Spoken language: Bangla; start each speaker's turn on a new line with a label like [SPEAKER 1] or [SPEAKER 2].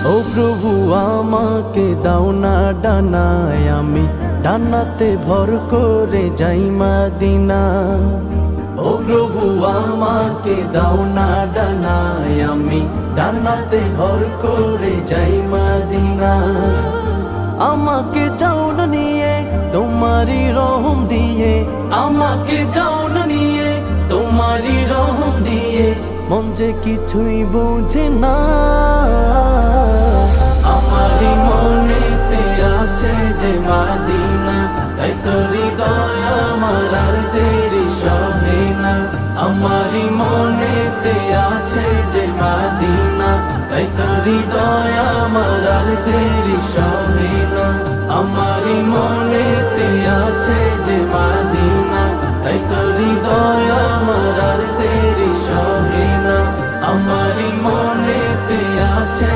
[SPEAKER 1] ও প্রভু আমাকে দাও না ডানায়, আমি ডানাতে ভর করে যাই মদিনা। ও প্রভু আমাকে দাও না ডানায়, আমি ডানাতে ভর করে যাই মদিনা। আমাকে যাও না নিয়ে তোমারি রহম দিয়ে, আমাকে যাও না নিয়ে তোমারি রহম দিয়ে, মন যে কিছুই বোঝে না। আমারি মনেতে আছে যে মদিনা, তাই তো হৃদয় আমার আর দেরি সহে না। আমারি মনেতে আছে যে মদিনা, তাই তো হৃদয় আমার আর দেরি সহে না। আমারি মনেতে আছে যে মদিনা, তাই তো হৃদয় আমার আর দেরি সহে না। আমারি মনেতে আছে